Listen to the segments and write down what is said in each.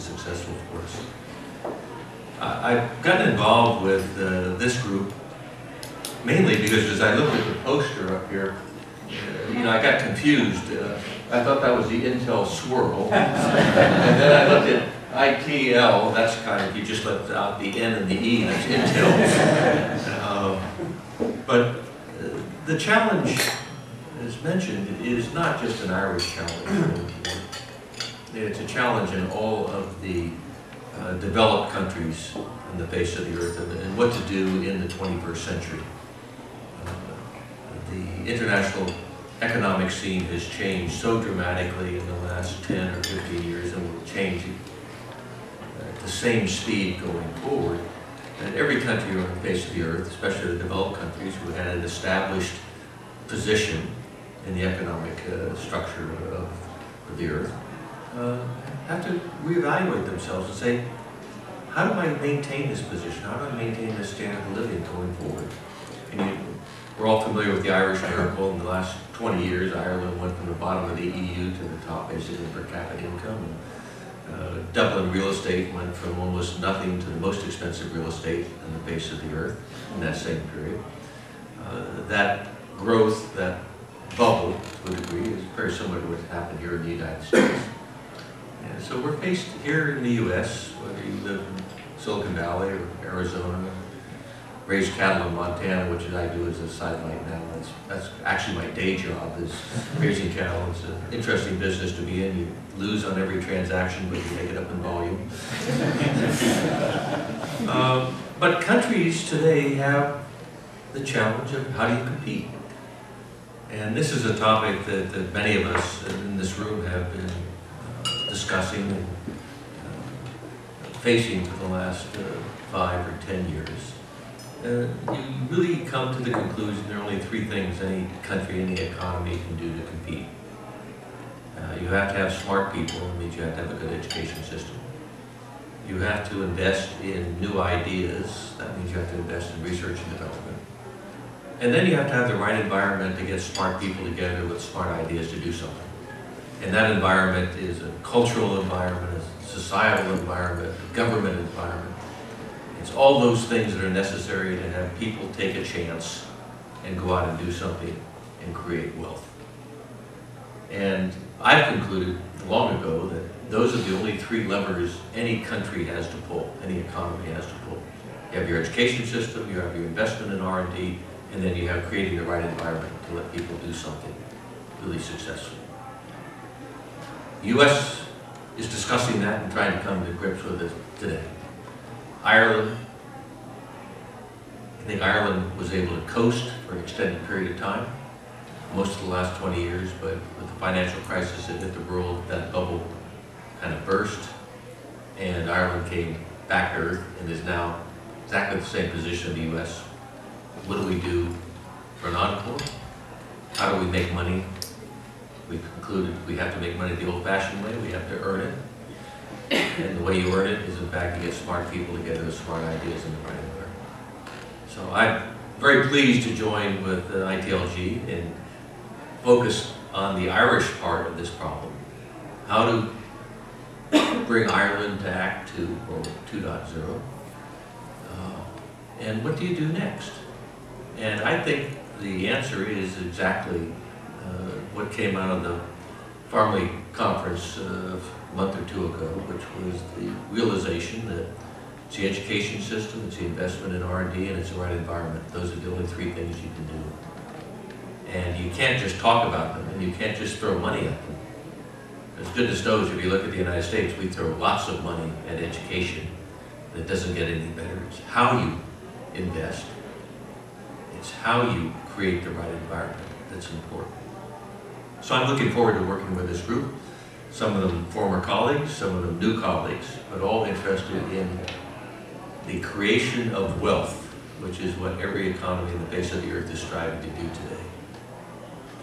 successful for us. I've gotten involved with this group mainly because as I looked at the poster up here, I got confused. I thought that was the Intel swirl. And then I looked at ITL, that's kind of, you just left out the N and the E, that's Intel. But the challenge, as mentioned, is not just an Irish challenge. It's a challenge in all of the developed countries on the face of the earth and what to do in the 21st century. The international economic scene has changed so dramatically in the last 10 or 15 years and will change at the same speed going forward. And every country on the face of the earth, especially the developed countries who had an established position in the economic structure of the earth, have to reevaluate themselves and say, how do I maintain this position? How do I maintain this standard of living going forward? And we're all familiar with the Irish miracle. In the last 20 years, Ireland went from the bottom of the EU to the top, basically, per capita income. Dublin real estate went from almost nothing to the most expensive real estate on the face of the earth in that same period. That growth, that bubble, to a degree, is very similar to what happened here in the United States. And so we're faced here in the U.S., whether you live in Silicon Valley or Arizona, raise cattle in Montana, which I do as a sidelight now. That's actually my day job, is raising cattle. It's an interesting business to be in. You lose on every transaction, but you make it up in volume. But countries today have the challenge of how do you compete? And this is a topic that many of us in this room have been discussing and facing for the last 5 or 10 years. You really come to the conclusion there are only 3 things any country, any economy can do to compete. You have to have smart people, that means you have to have a good education system. You have to invest in new ideas, that means you have to invest in research and development. And then you have to have the right environment to get smart people together with smart ideas to do something. And that environment is a cultural environment, a societal environment, a government environment. It's all those things that are necessary to have people take a chance and go out and do something and create wealth. And I've concluded long ago that those are the only 3 levers any country has to pull, any economy has to pull. You have your education system, you have your investment in R&D, and then you have creating the right environment to let people do something really successful. The U.S. is discussing that and trying to come to grips with it today. Ireland, I think Ireland was able to coast for an extended period of time, most of the last 20 years, but with the financial crisis that hit the world, that bubble kind of burst, and Ireland came back to earth and is now exactly the same position in the U.S. What do we do for an encore? How do we make money? We concluded we have to make money the old-fashioned way. We have to earn it. And the way you earn it is, in fact, you get smart people together with smart ideas in the right environment. So I'm very pleased to join with ITLG and focus on the Irish part of this problem. How to bring Ireland to Act 2 or 2.0. And what do you do next? And I think the answer is exactly what came out of the Farmley conference a month or 2 ago, which was the realization that it's the education system, it's the investment in R&D, and it's the right environment. Those are the only 3 things you can do. And you can't just talk about them, and you can't just throw money at them. As goodness knows, if you look at the United States, we throw lots of money at education, and it doesn't get any better. It's how you invest. It's how you create the right environment that's important. So I'm looking forward to working with this group. Some of them former colleagues, some of them new colleagues, but all interested in the creation of wealth, which is what every economy in the face of the earth is striving to do today.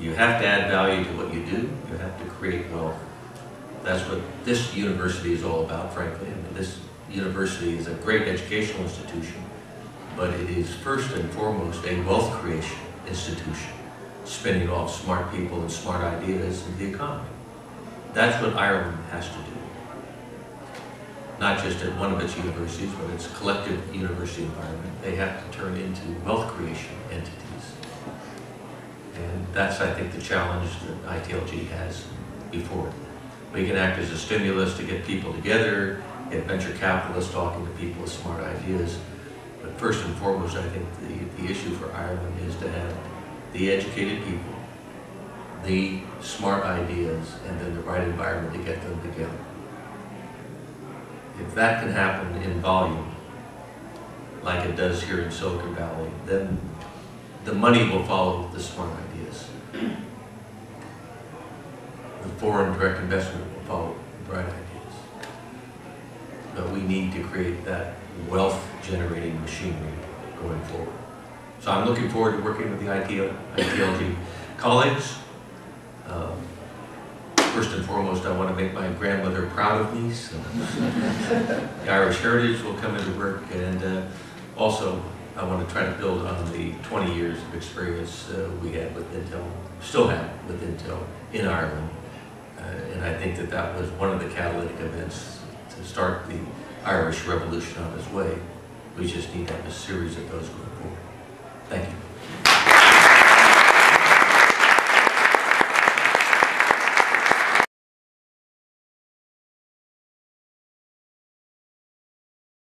You have to add value to what you do. You have to create wealth. That's what this university is all about, frankly. I mean, this university is a great educational institution, but it is first and foremost a wealth creation institution, spinning off smart people and smart ideas into the economy. That's what Ireland has to do. not just at one of its universities, but its collective university environment. They have to turn into wealth creation entities. And that's, I think, the challenge that ITLG has before it. We can act as a stimulus to get people together, get venture capitalists talking to people with smart ideas. But first and foremost, I think the issue for Ireland is to have the educated people, the smart ideas, and then the right environment to get them together. If that can happen in volume, like it does here in Silicon Valley, then the money will follow the smart ideas. The foreign direct investment will follow the bright ideas. But we need to create that wealth-generating machinery going forward. So I'm looking forward to working with the ITLG colleagues. First and foremost, I want to make my grandmother proud of me. So the Irish heritage will come into work, and also I want to try to build on the 20 years of experience we had with Intel, still have with Intel in Ireland. And I think that that was one of the catalytic events to start the Irish Revolution on its way. We just need to have a series of those going forward. Thank you.